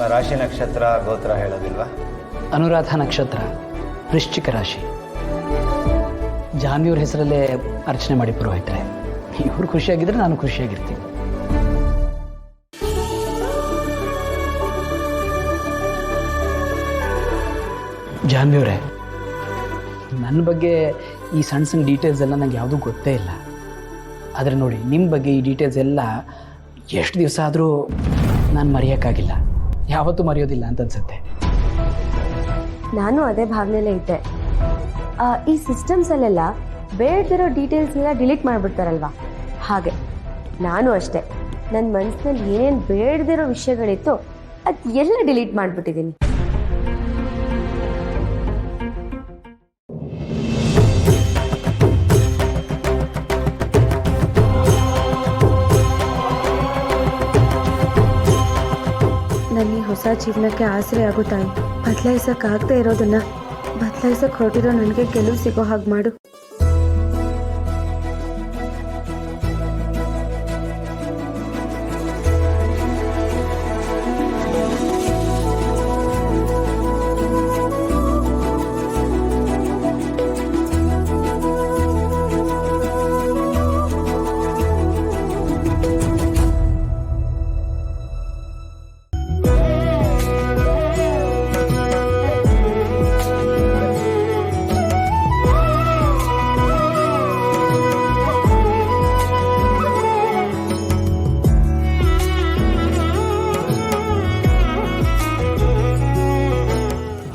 ನಿಮ್ಮ ರಾಶಿ ನಕ್ಷತ್ರ ಗೋತ್ರ ಹೇಳೋದಿಲ್ವಾ? ಅನುರಾಧ ನಕ್ಷತ್ರ, ವೃಶ್ಚಿಕ ರಾಶಿ. ಜಾನ್ವಿಯವ್ರ ಹೆಸರಲ್ಲೇ ಅರ್ಚನೆ ಮಾಡಿ ಪುರೋಹಿತರೆ. ಇವ್ರು ಖುಷಿಯಾಗಿದ್ರೆ ನಾನು ಖುಷಿಯಾಗಿರ್ತೀನಿ. ಜಾನ್ವಿಯವರೇ, ನನ್ನ ಬಗ್ಗೆ ಈ ಸಣ್ಣ ಸಣ್ಣ ಡೀಟೇಲ್ಸ್ ಎಲ್ಲ ನನಗೆ ಯಾವುದೂ ಗೊತ್ತೇ ಇಲ್ಲ. ಆದರೆ ನೋಡಿ, ನಿಮ್ಮ ಬಗ್ಗೆ ಈ ಡೀಟೇಲ್ಸ್ ಎಲ್ಲ ಎಷ್ಟು ದಿವಸ ಆದರೂ ನಾನು ಮರೆಯೋಕ್ಕಾಗಿಲ್ಲ, ಯಾವತ್ತೂ ಮರೆಯೋದಿಲ್ಲ ಅಂತ ಅನ್ಸುತ್ತೆ. ನಾನು ಅದೇ ಭಾವನೆಯಲ್ಲೇ ಇದ್ದೆ. ಈ ಸಿಸ್ಟಮ್ಸಲ್ಲೆಲ್ಲ ಬೇಡದಿರೋ ಡೀಟೇಲ್ಸ್ನೆಲ್ಲ ಡಿಲೀಟ್ ಮಾಡಿಬಿಡ್ತಾರಲ್ವ, ಹಾಗೆ ನಾನು ಅಷ್ಟೇ. ನನ್ನ ಮನಸ್ಸಿನಲ್ಲಿ ಏನೇನು ಬೇಡದಿರೋ ವಿಷಯಗಳಿತ್ತು ಅದು ಎಲ್ಲ ಡಿಲೀಟ್ ಮಾಡಿಬಿಟ್ಟಿದ್ದೀನಿ. ನನ್ನ ಈ ಹೊಸ ಜೀವನಕ್ಕೆ ಆಸರೆ ಆಗೋ ತಾಯಿ, ಬದಲಾಯಿಸೋಕ್ಕಾಗದೇ ಇರೋದನ್ನ ಬದಲಾಯಿಸಕ್ಕೆ ಹೊರಟಿರೋ ನನಗೆ ಗೆಲುವು ಸಿಗೋ ಹಾಗೆ ಮಾಡು.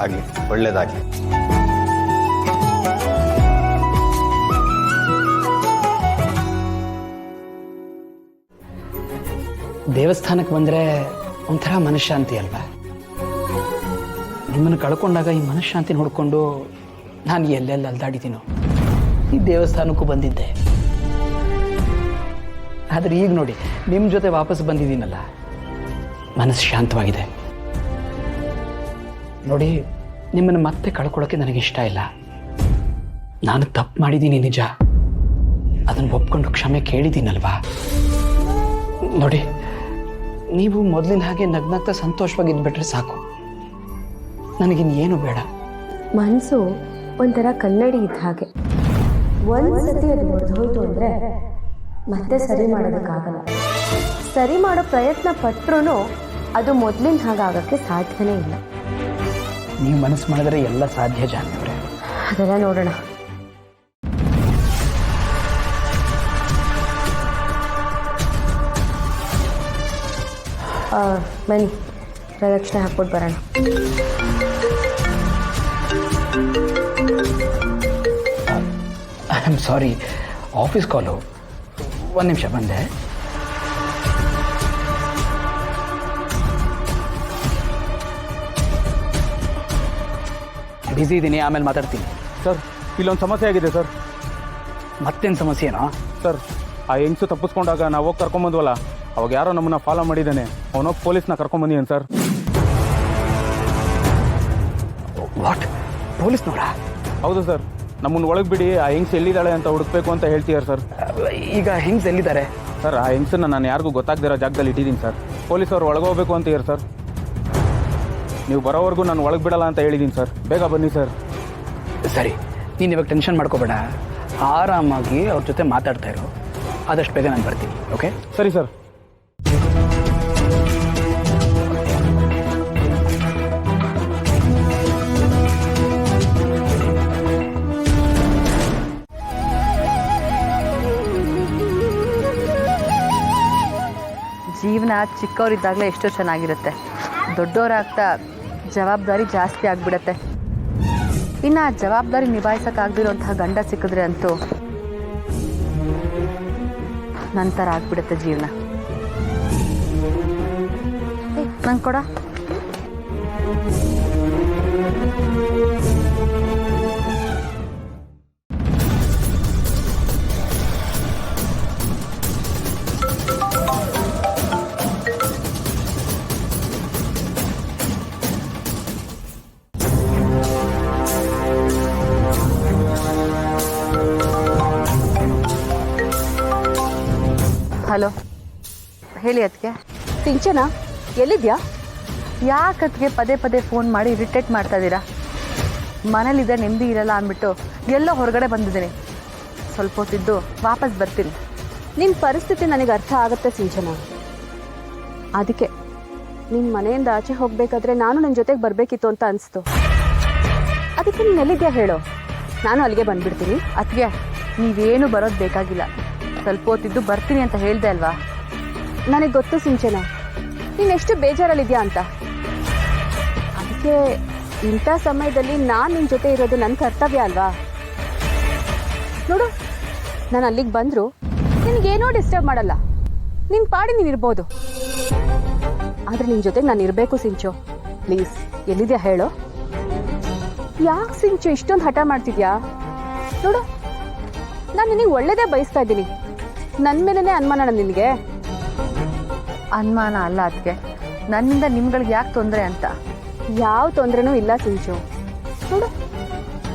ಆಗಲಿ, ಒಳ್ಳೇದಾಗಲಿ. ದೇವಸ್ಥಾನಕ್ಕೆ ಬಂದರೆ ಒಂಥರ ಮನಃಶಾಂತಿ ಅಲ್ವಾ? ನಿಮ್ಮನ್ನು ಕಳ್ಕೊಂಡಾಗ ಈ ಮನಃಶಾಂತಿ ನೋಡಿಕೊಂಡು ನಾನು ಎಲ್ಲೆಲ್ಲಿ ಅಲ್ದಾಡಿದ್ದೀನೋ ಈ ದೇವಸ್ಥಾನಕ್ಕೂ ಬಂದಿದ್ದೆ. ಆದರೆ ಈಗ ನೋಡಿ, ನಿಮ್ಮ ಜೊತೆ ವಾಪಸ್ ಬಂದಿದ್ದೀನಲ್ಲ, ಮನಸ್ಸು ಶಾಂತವಾಗಿದೆ. ನೋಡಿ, ನಿಮ್ಮನ್ನು ಮತ್ತೆ ಕಳ್ಕೊಳ್ಳೋಕ್ಕೆ ನನಗಿಷ್ಟ ಇಲ್ಲ. ನಾನು ತಪ್ಪು ಮಾಡಿದ್ದೀನಿ ನಿಜ, ಅದನ್ನು ಒಪ್ಕೊಂಡು ಕ್ಷಮೆ ಕೇಳಿದ್ದೀನಲ್ವಾ? ನೋಡಿ, ನೀವು ಮೊದಲಿನ ಹಾಗೆ ನಗ್ನಗ್ತಾ ಸಂತೋಷವಾಗಿದ್ಬಿಟ್ರೆ ಸಾಕು, ನನಗಿನ್ನೇನು ಬೇಡ. ಮನಸ್ಸು ಒಂಥರ ಕನ್ನಡಿ ಇದ್ದ ಹಾಗೆ, ಒಂದ್ಸತಿ ಅದು ಮುರಿದೋಯ್ತು ಅಂದರೆ ಮತ್ತೆ ಸರಿ ಮಾಡೋದಕ್ಕಾಗಲ್ಲ. ಸರಿ ಮಾಡೋ ಪ್ರಯತ್ನ ಪಟ್ಟರೂ ಅದು ಮೊದಲಿನ ಹಾಗಾಗಕ್ಕೆ ಸಾಧ್ಯನೇ ಇಲ್ಲ. ನೀವು ಮನಸ್ಸು ಮಾಡಿದ್ರೆ ಎಲ್ಲ ಸಾಧ್ಯ ಜಾನ್ವಿಯವರೇ. ಅದೆಲ್ಲ ನೋಡೋಣ. ಬನ್ನಿ, ಪ್ರದಕ್ಷಿಣೆ ಹಾಕ್ಬಿಟ್ಟು ಬರೋಣ. ಐ ಆಮ್ ಸಾರಿ, ಆಫೀಸ್ ಕಾಲು. ಒಂದು ನಿಮಿಷ ಬಂದೆ. ಬ್ಯುಸಿ ಇದ್ದೀನಿ, ಆಮೇಲೆ ಮಾತಾಡ್ತೀನಿ. ಸರ್, ಇಲ್ಲೊಂದು ಸಮಸ್ಯೆ ಆಗಿದೆ ಸರ್. ಮತ್ತೇನು ಸಮಸ್ಯೆನೋ? ಸರ್, ಆ ಹೆಂಗ್ಸು ತಪ್ಪಿಸ್ಕೊಂಡಾಗ ನಾವು ಹೋಗಿ ಕರ್ಕೊಂಬಂದ್ವಲ್ಲ, ಅವಾಗ ಯಾರೋ ನಮ್ಮನ್ನ ಫಾಲೋ ಮಾಡಿದ್ದಾನೆ. ಅವನೋಗಿ ಪೊಲೀಸ್ನ ಕರ್ಕೊಂಬಂದಿದ್ದಾನೆ ಸರ್. ವಾಟ್? ಪೊಲೀಸ್ನವರಾ? ಹೌದು ಸರ್. ನಮ್ಮನ್ನು ಒಳಗೆ ಬಿಡಿ, ಆ ಹೆಂಗ್ಸ್ ಎಲ್ಲಿದ್ದಾಳೆ ಅಂತ ಹುಡುಕ್ಬೇಕು ಅಂತ ಹೇಳ್ತೀಯಾರ ಸರ್. ಈಗ ಹೆಂಗ್ಸ್ ಎಲ್ಲಿದ್ದಾರೆ ಸರ್? ಆ ಹೆಂಗ್ಸನ್ನ ನಾನು ಯಾರಿಗೂ ಗೊತ್ತಾಗದಿರೋ ಜಾಗದಲ್ಲಿ ಇಟ್ಟಿದ್ದೀನಿ ಸರ್. ಪೊಲೀಸವ್ರು ಒಳಗೆ ಹೋಗ್ಬೇಕು ಅಂತೀರ ಸರ್. ನೀವು ಬರೋವರೆಗೂ ನಾನು ಒಳಗೆ ಬಿಡಲ್ಲ ಅಂತ ಹೇಳಿದ್ದೀನಿ ಸರ್. ಬೇಗ ಬನ್ನಿ ಸರ್. ಸರಿ, ನೀನು ಇವಾಗ ಟೆನ್ಷನ್ ಮಾಡ್ಕೋಬೇಡ, ಆರಾಮಾಗಿ ಅವ್ರ ಜೊತೆ ಮಾತಾಡ್ತಾ ಇರು. ಆದಷ್ಟು ಬೇಗ ನಾನು ಬರ್ತೀನಿ. ಓಕೆ? ಸರಿ ಸರ್. ಜೀವನ ಚಿಕ್ಕವರಿದ್ದಾಗಲೇ ಎಷ್ಟೋ ಚೆನ್ನಾಗಿರುತ್ತೆ, ದೊಡ್ಡವರಾಗ್ತಾ ಜವಾಬ್ದಾರಿ ಜಾಸ್ತಿ ಆಗಿಬಿಡತ್ತೆ. ಇನ್ನು ಆ ಜವಾಬ್ದಾರಿ ನಿಭಾಯಿಸೋಕ್ಕಾಗದಿರೋಂತಹ ಗಂಡ ಸಿಕ್ಕಿದ್ರೆ ಅಂತೂ ನಂತರ ಆಗ್ಬಿಡುತ್ತೆ ಜೀವನ. ನಂಗೆ ಕೊಡ. ಹಲೋ, ಹೇಳಿ ಅದಕ್ಕೆ. ಸಿಂಚನ, ಎಲ್ಲಿದ್ಯಾ? ಯಾಕತ್ಗೆ ಪದೇ ಪದೇ ಫೋನ್ ಮಾಡಿ ಇರಿಟೇಟ್ ಮಾಡ್ತಾ ಇದ್ದೀರಾ? ಮನೇಲಿದ್ದರೆ ನೆಮ್ಮದಿ ಇರಲ್ಲ ಅಂದ್ಬಿಟ್ಟು ಎಲ್ಲೋ ಹೊರಗಡೆ ಬಂದಿದ್ದೀನಿ. ಸ್ವಲ್ಪ ಹೊತ್ತಿದ್ದು ವಾಪಸ್ ಬರ್ತೀನಿ. ನಿನ್ನ ಪರಿಸ್ಥಿತಿ ನನಗೆ ಅರ್ಥ ಆಗುತ್ತೆ ಸಿಂಚನ. ಅದಕ್ಕೆ ನಿನ್ನ ಮನೆಯಿಂದ ಆಚೆ ಹೋಗಬೇಕಾದ್ರೆ ನಾನು ನನ್ನ ಜೊತೆಗೆ ಬರಬೇಕಿತ್ತು ಅಂತ ಅನಿಸ್ತು. ಅದಕ್ಕೆ ನೀನು ಎಲ್ಲಿದ್ಯಾ ಹೇಳು, ನಾನು ಅಲ್ಲಿಗೆ ಬಂದುಬಿಡ್ತೀನಿ. ಅತ್ಗೆ ನೀವೇನು ಬರೋದು ಬೇಕಾಗಿಲ್ಲ. ಸ್ವಲ್ಪ ಹೊತ್ತಿದ್ದು ಬರ್ತೀನಿ ಅಂತ ಹೇಳ್ದೆ ಅಲ್ವಾ? ನನಗೆ ಗೊತ್ತು ಸಿಂಚನ, ನೀನು ಎಷ್ಟು ಬೇಜಾರಲ್ಲಿದ್ಯಾ ಅಂತ. ಅದಕ್ಕೆ ಇಂಥ ಸಮಯದಲ್ಲಿ ನಾನು ನಿನ್ನ ಜೊತೆ ಇರೋದು ನನ್ನ ಕರ್ತವ್ಯ ಅಲ್ವಾ? ನೋಡು, ನಾನು ಅಲ್ಲಿಗೆ ಬಂದರೂ ನಿನಗೇನೋ ಡಿಸ್ಟರ್ಬ್ ಮಾಡಲ್ಲ. ನಿನ್ನ ಪಾಡಿ ನೀನು ಇರ್ಬೋದು. ಆದರೆ ನಿನ್ನ ಜೊತೆಗೆ ನಾನು ಇರಬೇಕು ಸಿಂಚು. ಪ್ಲೀಸ್, ಎಲ್ಲಿದೆಯಾ ಹೇಳು. ಯಾಕೆ ಸಿಂಚು ಇಷ್ಟೊಂದು ಹಠ ಮಾಡ್ತಿದ್ಯಾ? ನೋಡು, ನಾನು ನಿನಗೆ ಒಳ್ಳೇದೇ ಬಯಸ್ತಾ ಇದ್ದೀನಿ. ನನ್ನ ಮೇಲೇ ಅನುಮಾನ ನಿನಗೆ? ಅನುಮಾನ ಅಲ್ಲ ಅದಕ್ಕೆ, ನನ್ನಿಂದ ನಿಮ್ಗಳಿಗೆ ಯಾಕೆ ತೊಂದರೆ ಅಂತ. ಯಾವ ತೊಂದರೆನೂ ಇಲ್ಲ ಸಿಂಚು. ನೋಡು,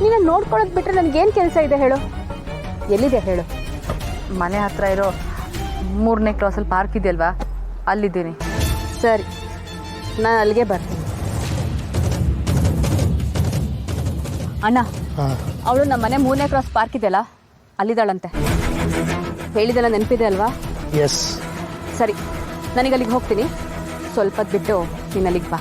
ನೀನು ನೋಡ್ಕೊಳ್ಳೋದು ಬಿಟ್ಟರೆ ನನಗೇನು ಕೆಲಸ ಇದೆ ಹೇಳು. ಎಲ್ಲಿದೆ ಹೇಳು. ಮನೆ ಹತ್ರ ಇರೋ 3ನೇ ಕ್ರಾಸಲ್ಲಿ ಪಾರ್ಕ್ ಇದೆಯಲ್ವಾ, ಅಲ್ಲಿದ್ದೀನಿ. ಸರಿ, ನಾನು ಅಲ್ಲಿಗೆ ಬರ್ತೀನಿ. ಅಣ್ಣ, ಅವಳು ನಮ್ಮ ಮನೆ 3ನೇ ಕ್ರಾಸ್ ಪಾರ್ಕ್ ಇದೆಯಲ್ಲ, ಅಲ್ಲಿದ್ದಾಳಂತೆ. ಹೇಳಿದೆಲ್ಲ ನೆನಪಿದೆ ಅಲ್ವಾ? ಎಸ್. ಸರಿ, ನನಗೆ ಅಲ್ಲಿಗೆ ಹೋಗ್ತೀನಿ. ಸ್ವಲ್ಪ ಬಿಟ್ಟು ನೀನು ಅಲ್ಲಿಗೆ ಬಾ.